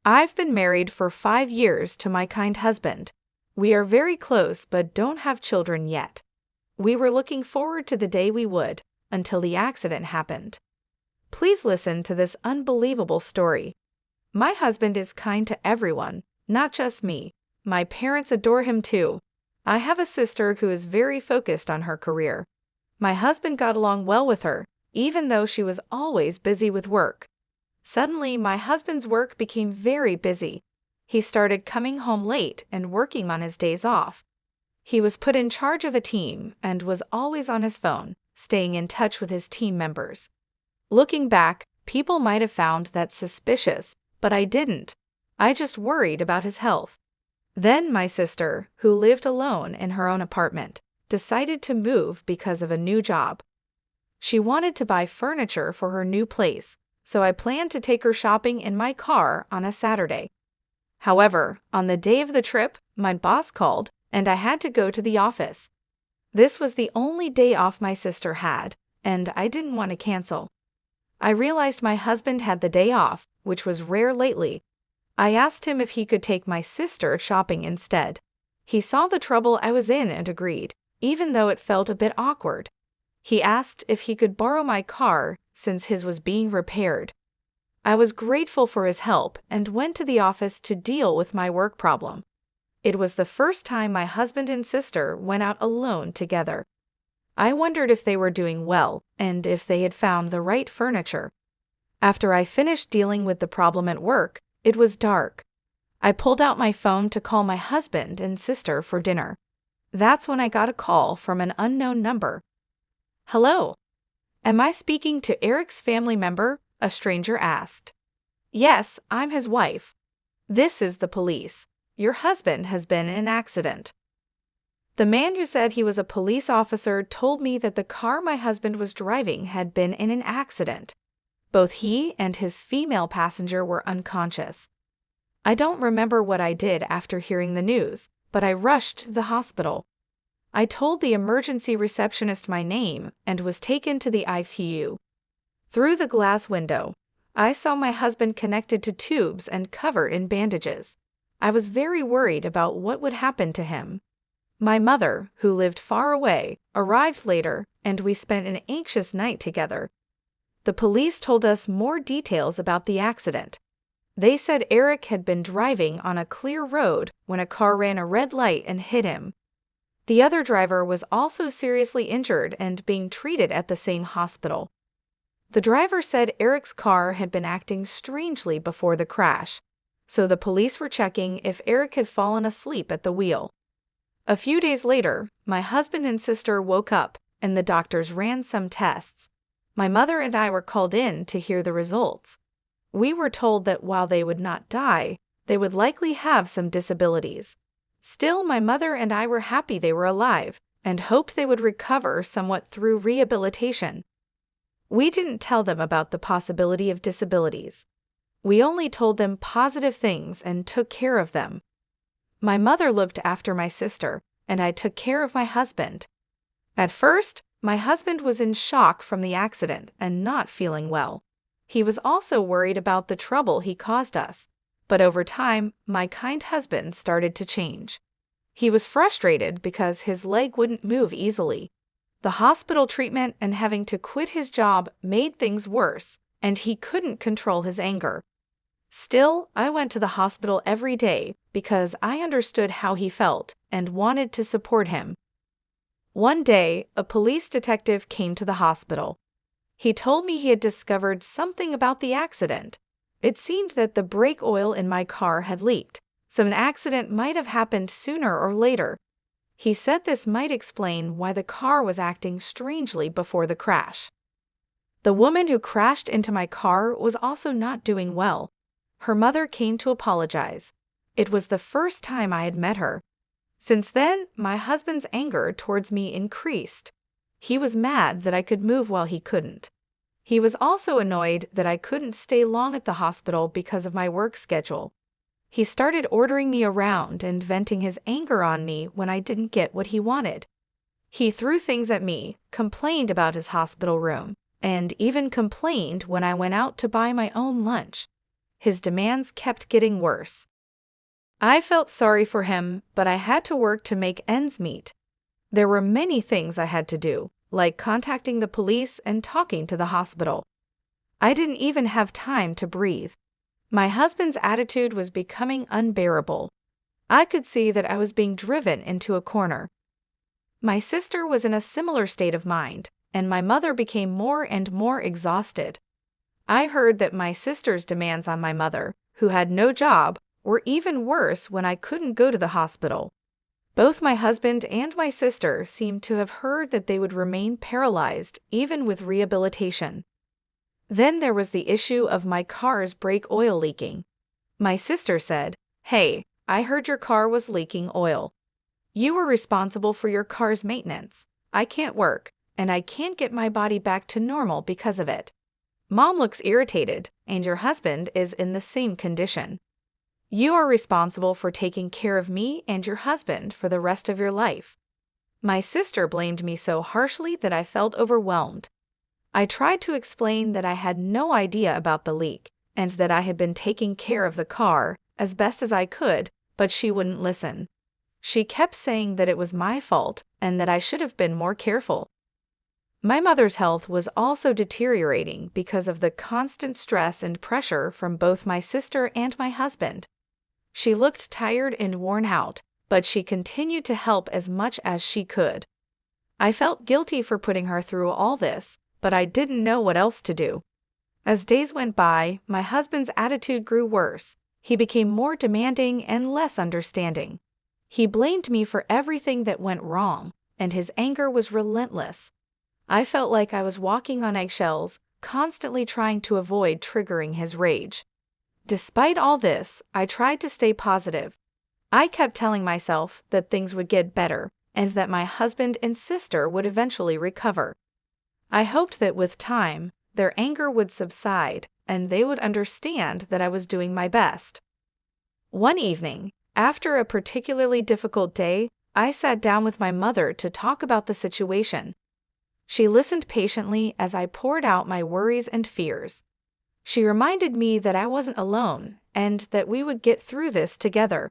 I've been married for 5 years to my kind husband. We are very close but don't have children yet. We were looking forward to the day we would, until the accident happened. Please listen to this unbelievable story. My husband is kind to everyone, not just me. My parents adore him too. I have a sister who is very focused on her career. My husband got along well with her, even though she was always busy with work. Suddenly, my husband's work became very busy. He started coming home late and working on his days off. He was put in charge of a team and was always on his phone, staying in touch with his team members. Looking back, people might have found that suspicious, but I didn't. I just worried about his health. Then my sister, who lived alone in her own apartment, decided to move because of a new job. She wanted to buy furniture for her new place, so I planned to take her shopping in my car on a Saturday. However, on the day of the trip, my boss called, and I had to go to the office. This was the only day off my sister had, and I didn't want to cancel. I realized my husband had the day off, which was rare lately. I asked him if he could take my sister shopping instead. He saw the trouble I was in and agreed, even though it felt a bit awkward. He asked if he could borrow my car since his was being repaired. I was grateful for his help and went to the office to deal with my work problem. It was the first time my husband and sister went out alone together. I wondered if they were doing well and if they had found the right furniture. After I finished dealing with the problem at work, it was dark. I pulled out my phone to call my husband and sister for dinner. That's when I got a call from an unknown number. "Hello. Am I speaking to Eric's family member?" a stranger asked. "Yes, I'm his wife. This is the police. Your husband has been in an accident." The man who said he was a police officer told me that the car my husband was driving had been in an accident. Both he and his female passenger were unconscious. I don't remember what I did after hearing the news, but I rushed to the hospital. I told the emergency receptionist my name and was taken to the ICU. Through the glass window, I saw my husband connected to tubes and covered in bandages. I was very worried about what would happen to him. My mother, who lived far away, arrived later, and we spent an anxious night together. The police told us more details about the accident. They said Eric had been driving on a clear road when a car ran a red light and hit him. The other driver was also seriously injured and being treated at the same hospital. The driver said Eric's car had been acting strangely before the crash, so the police were checking if Eric had fallen asleep at the wheel. A few days later, my husband and sister woke up and the doctors ran some tests. My mother and I were called in to hear the results. We were told that while they would not die, they would likely have some disabilities. Still, my mother and I were happy they were alive and hoped they would recover somewhat through rehabilitation. We didn't tell them about the possibility of disabilities. We only told them positive things and took care of them. My mother looked after my sister, and I took care of my husband. At first, my husband was in shock from the accident and not feeling well. He was also worried about the trouble he caused us. But over time, my kind husband started to change. He was frustrated because his leg wouldn't move easily. The hospital treatment and having to quit his job made things worse, and he couldn't control his anger. Still, I went to the hospital every day because I understood how he felt and wanted to support him. One day, a police detective came to the hospital. He told me he had discovered something about the accident. It seemed that the brake oil in my car had leaked, so an accident might have happened sooner or later. He said this might explain why the car was acting strangely before the crash. The woman who crashed into my car was also not doing well. Her mother came to apologize. It was the first time I had met her. Since then, my husband's anger towards me increased. He was mad that I could move while he couldn't. He was also annoyed that I couldn't stay long at the hospital because of my work schedule. He started ordering me around and venting his anger on me when I didn't get what he wanted. He threw things at me, complained about his hospital room, and even complained when I went out to buy my own lunch. His demands kept getting worse. I felt sorry for him, but I had to work to make ends meet. There were many things I had to do, like contacting the police and talking to the hospital. I didn't even have time to breathe. My husband's attitude was becoming unbearable. I could see that I was being driven into a corner. My sister was in a similar state of mind, and my mother became more and more exhausted. I heard that my sister's demands on my mother, who had no job, were even worse when I couldn't go to the hospital. Both my husband and my sister seemed to have heard that they would remain paralyzed even with rehabilitation. Then there was the issue of my car's brake oil leaking. My sister said, "Hey, I heard your car was leaking oil. You were responsible for your car's maintenance. I can't work, and I can't get my body back to normal because of it. Mom looks irritated, and your husband is in the same condition. You are responsible for taking care of me and your husband for the rest of your life." My sister blamed me so harshly that I felt overwhelmed. I tried to explain that I had no idea about the leak and that I had been taking care of the car as best as I could, but she wouldn't listen. She kept saying that it was my fault and that I should have been more careful. My mother's health was also deteriorating because of the constant stress and pressure from both my sister and my husband. She looked tired and worn out, but she continued to help as much as she could. I felt guilty for putting her through all this, but I didn't know what else to do. As days went by, my husband's attitude grew worse. He became more demanding and less understanding. He blamed me for everything that went wrong, and his anger was relentless. I felt like I was walking on eggshells, constantly trying to avoid triggering his rage. Despite all this, I tried to stay positive. I kept telling myself that things would get better and that my husband and sister would eventually recover. I hoped that with time, their anger would subside and they would understand that I was doing my best. One evening, after a particularly difficult day, I sat down with my mother to talk about the situation. She listened patiently as I poured out my worries and fears. She reminded me that I wasn't alone and that we would get through this together.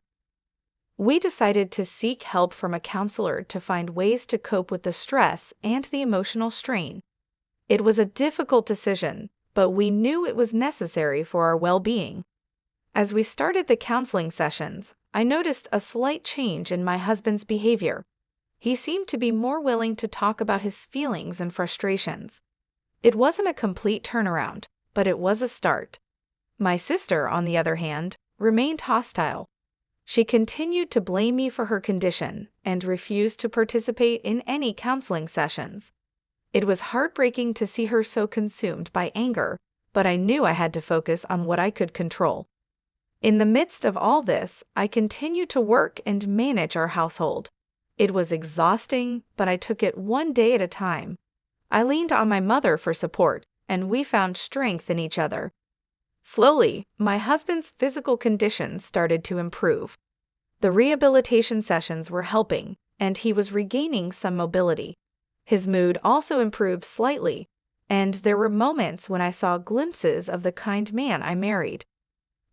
We decided to seek help from a counselor to find ways to cope with the stress and the emotional strain. It was a difficult decision, but we knew it was necessary for our well-being. As we started the counseling sessions, I noticed a slight change in my husband's behavior. He seemed to be more willing to talk about his feelings and frustrations. It wasn't a complete turnaround, but it was a start. My sister, on the other hand, remained hostile. She continued to blame me for her condition and refused to participate in any counseling sessions. It was heartbreaking to see her so consumed by anger, but I knew I had to focus on what I could control. In the midst of all this, I continued to work and manage our household. It was exhausting, but I took it one day at a time. I leaned on my mother for support, and we found strength in each other. Slowly, my husband's physical condition started to improve. The rehabilitation sessions were helping, and he was regaining some mobility. His mood also improved slightly, and there were moments when I saw glimpses of the kind man I married.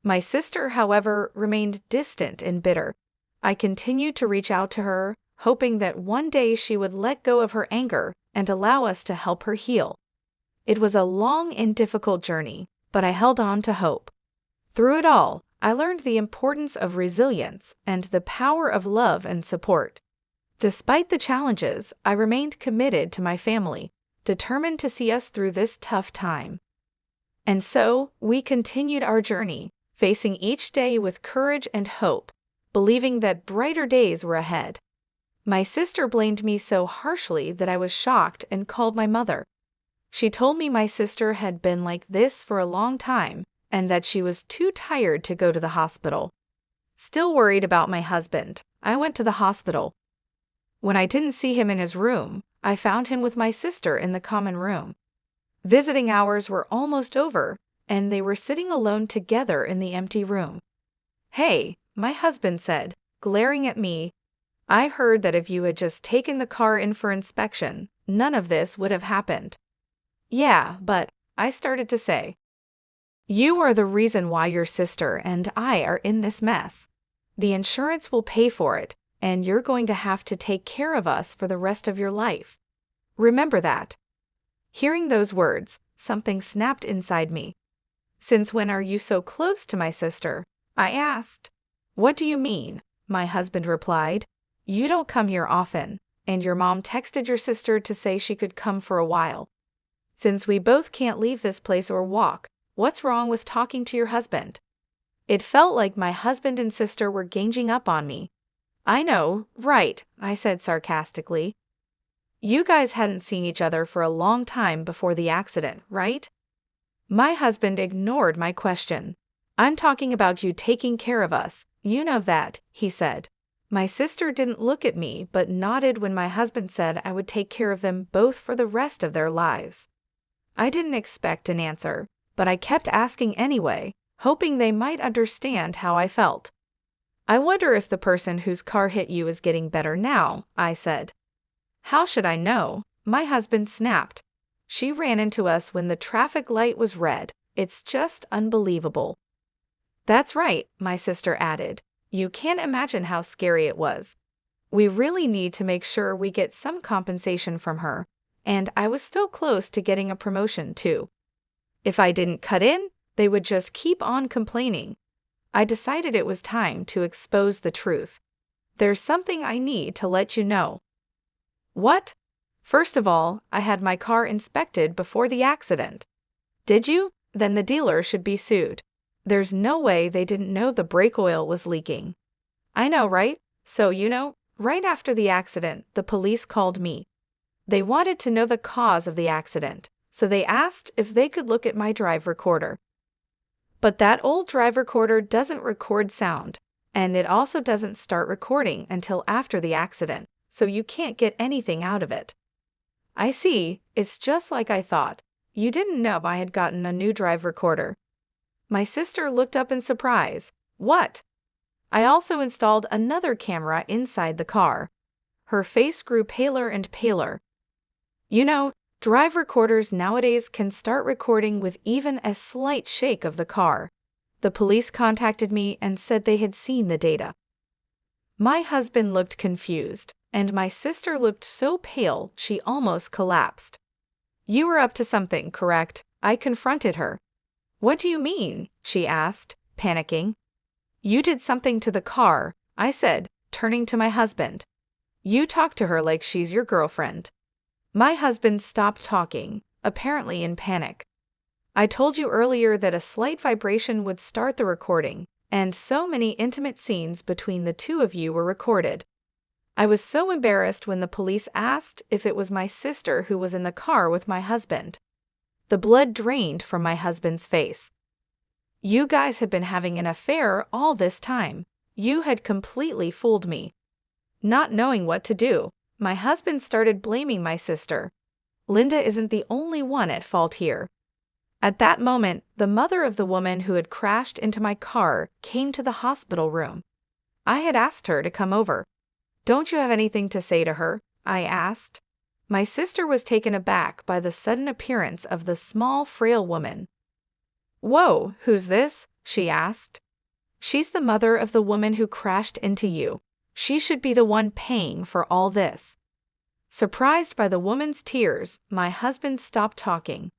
My sister, however, remained distant and bitter. I continued to reach out to her, hoping that one day she would let go of her anger and allow us to help her heal. It was a long and difficult journey, but I held on to hope. Through it all, I learned the importance of resilience and the power of love and support. Despite the challenges, I remained committed to my family, determined to see us through this tough time. And so, we continued our journey, facing each day with courage and hope, believing that brighter days were ahead. My sister blamed me so harshly that I was shocked and called my mother. She told me my sister had been like this for a long time and that she was too tired to go to the hospital. Still worried about my husband, I went to the hospital. When I didn't see him in his room, I found him with my sister in the common room. Visiting hours were almost over, and they were sitting alone together in the empty room. "Hey," my husband said, glaring at me. "I heard that if you had just taken the car in for inspection, none of this would have happened." "Yeah, but," I started to say. You are the reason why your sister and I are in this mess. The insurance will pay for it, and you're going to have to take care of us for the rest of your life. Remember that." Hearing those words, something snapped inside me. "Since when are you so close to my sister?" I asked. "What do you mean?" my husband replied. "You don't come here often, and your mom texted your sister to say she could come for a while. Since we both can't leave this place or walk, what's wrong with talking to your husband?" It felt like my husband and sister were ganging up on me. "I know, right," I said sarcastically. "You guys hadn't seen each other for a long time before the accident, right?" My husband ignored my question. "I'm talking about you taking care of us. You know that," he said. My sister didn't look at me but nodded when my husband said I would take care of them both for the rest of their lives. I didn't expect an answer, but I kept asking anyway, hoping they might understand how I felt. "I wonder if the person whose car hit you is getting better now," I said. "How should I know?" my husband snapped. "She ran into us when the traffic light was red. It's just unbelievable." "That's right," my sister added. "You can't imagine how scary it was. We really need to make sure we get some compensation from her, and I was so close to getting a promotion too. If I didn't cut in, they would just keep on complaining." I decided it was time to expose the truth. "There's something I need to let you know." "What?" "First of all, I had my car inspected before the accident." "Did you? Then the dealer should be sued. There's no way they didn't know the brake oil was leaking." "I know, right? So, right after the accident, the police called me. They wanted to know the cause of the accident, so they asked if they could look at my drive recorder. But that old drive recorder doesn't record sound, and it also doesn't start recording until after the accident, so you can't get anything out of it." "I see, it's just like I thought. You didn't know I had gotten a new drive recorder." My sister looked up in surprise. "What?" "I also installed another camera inside the car." Her face grew paler and paler. Drive recorders nowadays can start recording with even a slight shake of the car. The police contacted me and said they had seen the data." My husband looked confused, and my sister looked so pale she almost collapsed. "You were up to something, correct?" I confronted her. "What do you mean?" she asked, panicking. "You did something to the car," I said, turning to my husband. "You talk to her like she's your girlfriend." My husband stopped talking, apparently in panic. "I told you earlier that a slight vibration would start the recording, and so many intimate scenes between the two of you were recorded." I was so embarrassed when the police asked if it was my sister who was in the car with my husband. The blood drained from my husband's face. "You guys had been having an affair all this time. You had completely fooled me." Not knowing what to do, my husband started blaming my sister. "Linda isn't the only one at fault here." At that moment, the mother of the woman who had crashed into my car came to the hospital room. I had asked her to come over. "Don't you have anything to say to her?" I asked. My sister was taken aback by the sudden appearance of the small, frail woman. "Whoa, who's this?" she asked. "She's the mother of the woman who crashed into you. She should be the one paying for all this." Surprised by the woman's tears, my husband stopped talking.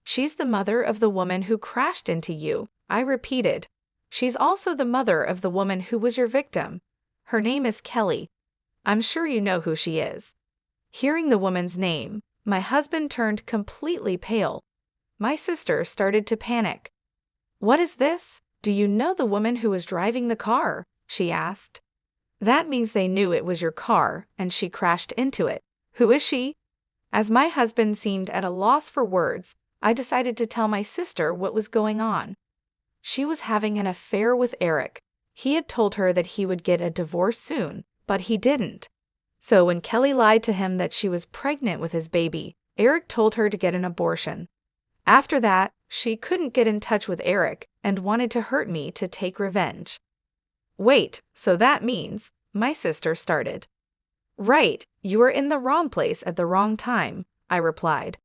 "She's the mother of the woman who crashed into you," I repeated. "She's also the mother of the woman who was your victim. Her name is Kelly. I'm sure you know who she is." Hearing the woman's name, my husband turned completely pale. My sister started to panic. "What is this? Do you know the woman who was driving the car?" she asked. "That means they knew it was your car, and she crashed into it. Who is she?" As my husband seemed at a loss for words, I decided to tell my sister what was going on. She was having an affair with Eric. He had told her that he would get a divorce soon, but he didn't. So when Kelly lied to him that she was pregnant with his baby, Eric told her to get an abortion. After that, she couldn't get in touch with Eric and wanted to hurt me to take revenge. "Wait, so that means," my sister started. "Right, you were in the wrong place at the wrong time," I replied.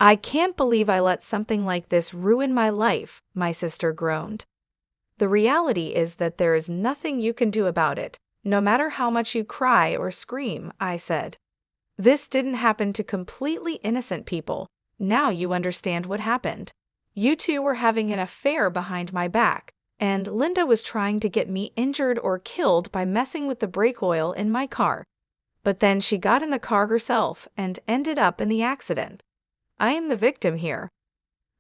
I can't believe I let something like this ruin my life, my sister groaned. The reality is that there is nothing you can do about it, no matter how much you cry or scream, I said. This didn't happen to completely innocent people. Now you understand what happened. You two were having an affair behind my back, and Linda was trying to get me injured or killed by messing with the brake oil in my car. But then she got in the car herself and ended up in the accident. I am the victim here.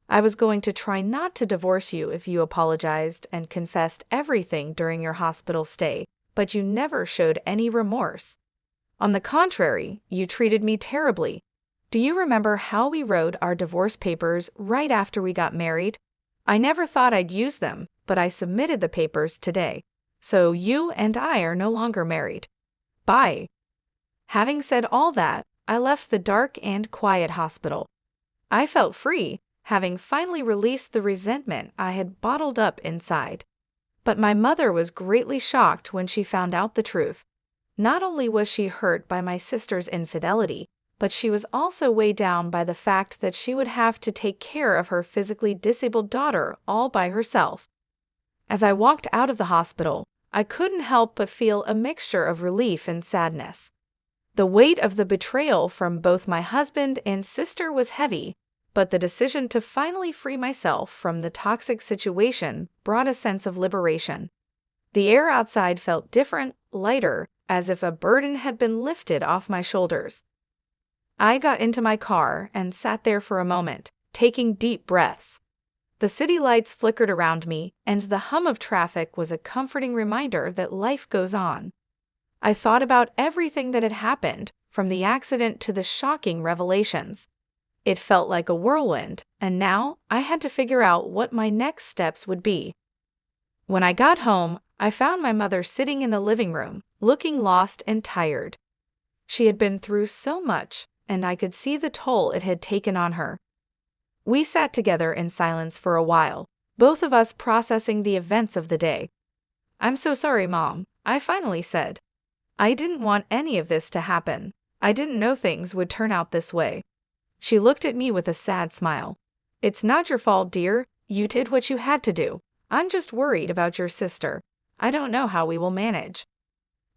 I was going to try not to divorce you if you apologized and confessed everything during your hospital stay, but you never showed any remorse. On the contrary, you treated me terribly. Do you remember how we wrote our divorce papers right after we got married? I never thought I'd use them, but I submitted the papers today. So you and I are no longer married. Bye. Having said all that, I left the dark and quiet hospital. I felt free, having finally released the resentment I had bottled up inside. But my mother was greatly shocked when she found out the truth. Not only was she hurt by my sister's infidelity, but she was also weighed down by the fact that she would have to take care of her physically disabled daughter all by herself. As I walked out of the hospital, I couldn't help but feel a mixture of relief and sadness. The weight of the betrayal from both my husband and sister was heavy, but the decision to finally free myself from the toxic situation brought a sense of liberation. The air outside felt different, lighter, as if a burden had been lifted off my shoulders. I got into my car and sat there for a moment, taking deep breaths. The city lights flickered around me, and the hum of traffic was a comforting reminder that life goes on. I thought about everything that had happened, from the accident to the shocking revelations. It felt like a whirlwind, and now I had to figure out what my next steps would be. When I got home, I found my mother sitting in the living room, looking lost and tired. She had been through so much, and I could see the toll it had taken on her. We sat together in silence for a while, both of us processing the events of the day. "I'm so sorry, Mom," I finally said. "I didn't want any of this to happen. I didn't know things would turn out this way." She looked at me with a sad smile. "It's not your fault, dear. You did what you had to do. I'm just worried about your sister. I don't know how we will manage."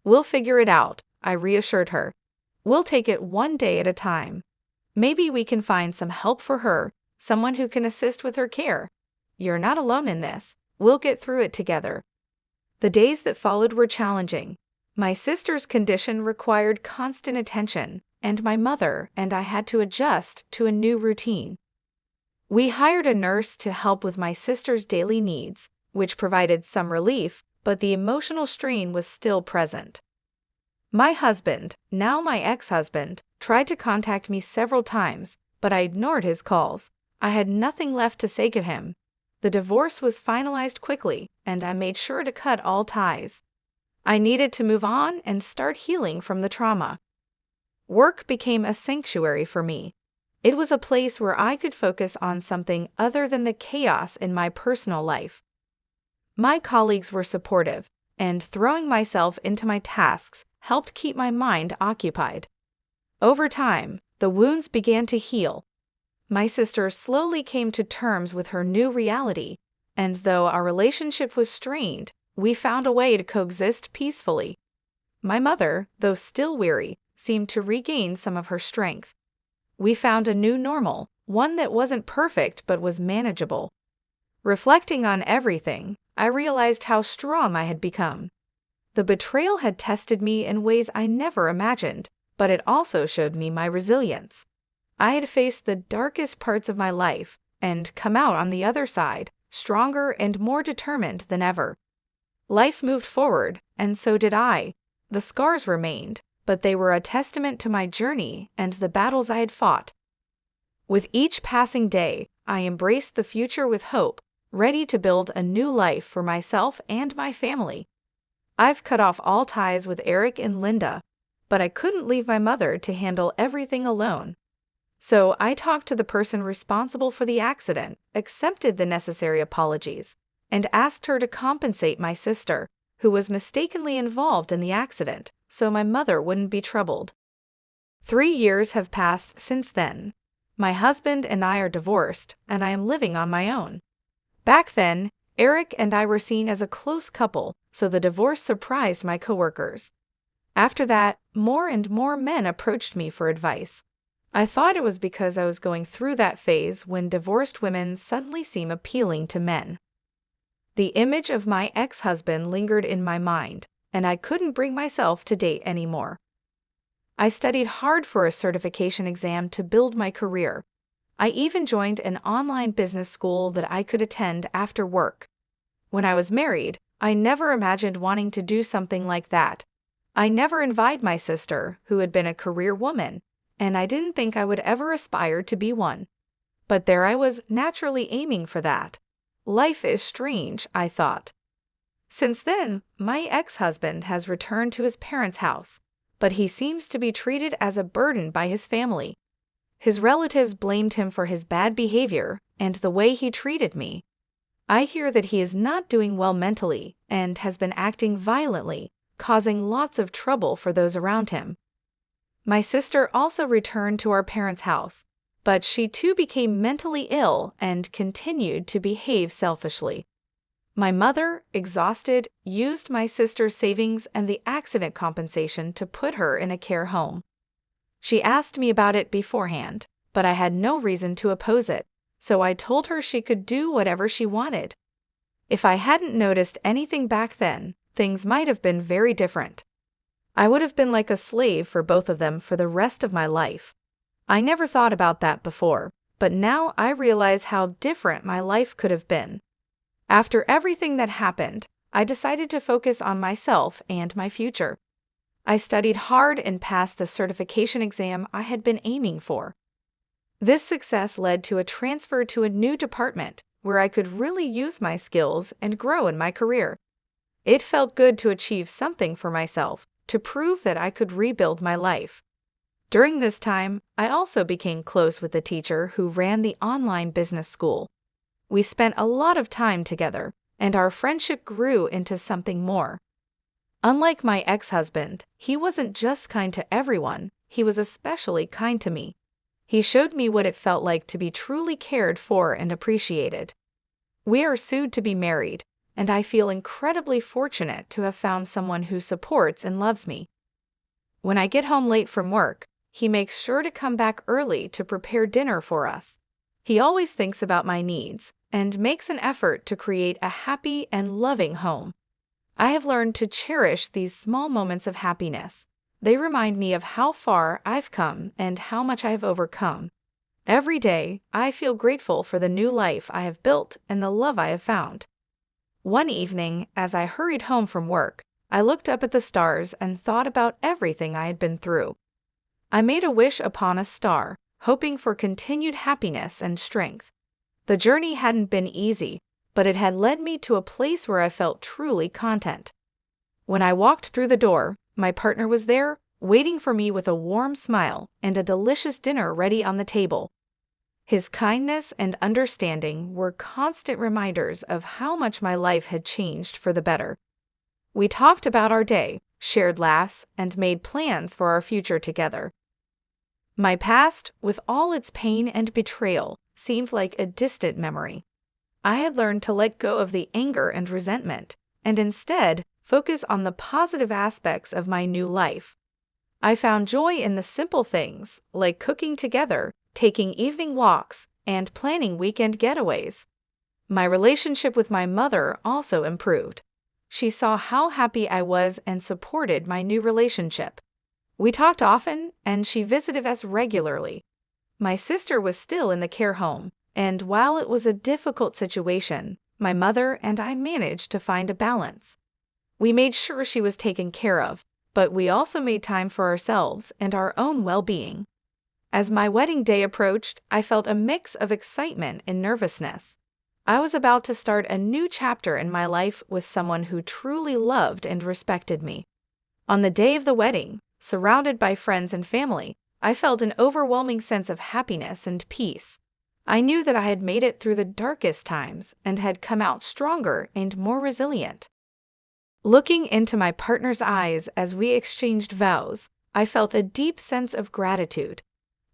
"We'll figure it out," I reassured her. "We'll take it one day at a time. Maybe we can find some help for her, someone who can assist with her care. You're not alone in this. We'll get through it together." The days that followed were challenging. My sister's condition required constant attention, and my mother and I had to adjust to a new routine. We hired a nurse to help with my sister's daily needs, which provided some relief, but the emotional strain was still present. My husband, now my ex-husband, tried to contact me several times, but I ignored his calls. I had nothing left to say to him. The divorce was finalized quickly, and I made sure to cut all ties. I needed to move on and start healing from the trauma. Work became a sanctuary for me. It was a place where I could focus on something other than the chaos in my personal life. My colleagues were supportive, and throwing myself into my tasks helped keep my mind occupied. Over time, the wounds began to heal. My sister slowly came to terms with her new reality, and though our relationship was strained, we found a way to coexist peacefully. My mother, though still weary, seemed to regain some of her strength. We found a new normal, one that wasn't perfect but was manageable. Reflecting on everything, I realized how strong I had become. The betrayal had tested me in ways I never imagined, but it also showed me my resilience. I had faced the darkest parts of my life and come out on the other side, stronger and more determined than ever. Life moved forward, and so did I. The scars remained, but they were a testament to my journey and the battles I had fought. With each passing day, I embraced the future with hope, ready to build a new life for myself and my family. I've cut off all ties with Eric and Linda, but I couldn't leave my mother to handle everything alone. So I talked to the person responsible for the accident, accepted the necessary apologies, and asked her to compensate my sister, who was mistakenly involved in the accident, so my mother wouldn't be troubled. 3 years have passed since then. My husband and I are divorced, and I am living on my own. Back then, Eric and I were seen as a close couple, so the divorce surprised my coworkers. After that, more and more men approached me for advice. I thought it was because I was going through that phase when divorced women suddenly seem appealing to men. The image of my ex-husband lingered in my mind, and I couldn't bring myself to date anymore. I studied hard for a certification exam to build my career. I even joined an online business school that I could attend after work. When I was married, I never imagined wanting to do something like that. I never envied my sister, who had been a career woman, and I didn't think I would ever aspire to be one. But there I was, naturally aiming for that. Life is strange, I thought. Since then, my ex-husband has returned to his parents' house, but he seems to be treated as a burden by his family. His relatives blamed him for his bad behavior and the way he treated me. I hear that he is not doing well mentally and has been acting violently, causing lots of trouble for those around him. My sister also returned to our parents' house, but she too became mentally ill and continued to behave selfishly. My mother, exhausted, used my sister's savings and the accident compensation to put her in a care home. She asked me about it beforehand, but I had no reason to oppose it, so I told her she could do whatever she wanted. If I hadn't noticed anything back then, things might have been very different. I would have been like a slave for both of them for the rest of my life. I never thought about that before, but now I realize how different my life could have been. After everything that happened, I decided to focus on myself and my future. I studied hard and passed the certification exam I had been aiming for. This success led to a transfer to a new department where I could really use my skills and grow in my career. It felt good to achieve something for myself, to prove that I could rebuild my life. During this time, I also became close with the teacher who ran the online business school. We spent a lot of time together, and our friendship grew into something more. Unlike my ex-husband, he wasn't just kind to everyone, he was especially kind to me. He showed me what it felt like to be truly cared for and appreciated. We are soon to be married, and I feel incredibly fortunate to have found someone who supports and loves me. When I get home late from work, he makes sure to come back early to prepare dinner for us. He always thinks about my needs and makes an effort to create a happy and loving home. I have learned to cherish these small moments of happiness. They remind me of how far I've come and how much I have overcome. Every day, I feel grateful for the new life I have built and the love I have found. One evening, as I hurried home from work, I looked up at the stars and thought about everything I had been through. I made a wish upon a star, hoping for continued happiness and strength. The journey hadn't been easy, but it had led me to a place where I felt truly content. When I walked through the door, my partner was there, waiting for me with a warm smile and a delicious dinner ready on the table. His kindness and understanding were constant reminders of how much my life had changed for the better. We talked about our day, shared laughs, and made plans for our future together. My past, with all its pain and betrayal, seemed like a distant memory. I had learned to let go of the anger and resentment, and instead focus on the positive aspects of my new life. I found joy in the simple things, like cooking together, taking evening walks, and planning weekend getaways. My relationship with my mother also improved. She saw how happy I was and supported my new relationship. We talked often, and she visited us regularly. My sister was still in the care home, and while it was a difficult situation, my mother and I managed to find a balance. We made sure she was taken care of, but we also made time for ourselves and our own well-being. As my wedding day approached, I felt a mix of excitement and nervousness. I was about to start a new chapter in my life with someone who truly loved and respected me. On the day of the wedding, surrounded by friends and family, I felt an overwhelming sense of happiness and peace. I knew that I had made it through the darkest times and had come out stronger and more resilient. Looking into my partner's eyes as we exchanged vows, I felt a deep sense of gratitude.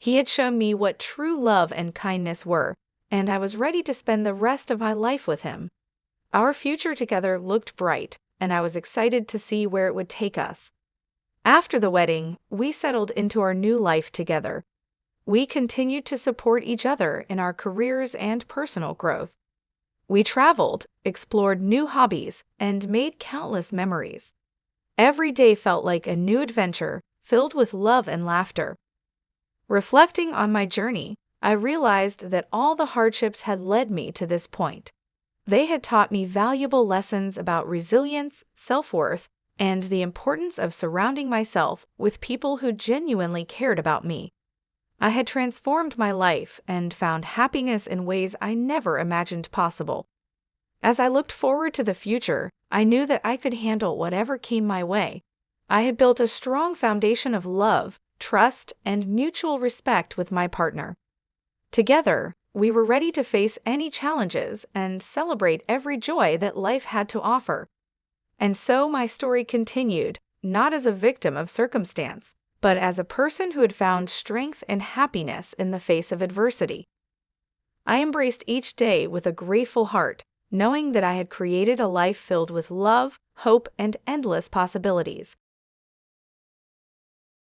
He had shown me what true love and kindness were, and I was ready to spend the rest of my life with him. Our future together looked bright, and I was excited to see where it would take us. After the wedding, we settled into our new life together. We continued to support each other in our careers and personal growth. We traveled, explored new hobbies, and made countless memories. Every day felt like a new adventure, filled with love and laughter. Reflecting on my journey, I realized that all the hardships had led me to this point. They had taught me valuable lessons about resilience, self-worth, and the importance of surrounding myself with people who genuinely cared about me. I had transformed my life and found happiness in ways I never imagined possible. As I looked forward to the future, I knew that I could handle whatever came my way. I had built a strong foundation of love, trust, and mutual respect with my partner. Together, we were ready to face any challenges and celebrate every joy that life had to offer. And so my story continued, not as a victim of circumstance, but as a person who had found strength and happiness in the face of adversity. I embraced each day with a grateful heart, knowing that I had created a life filled with love, hope, and endless possibilities.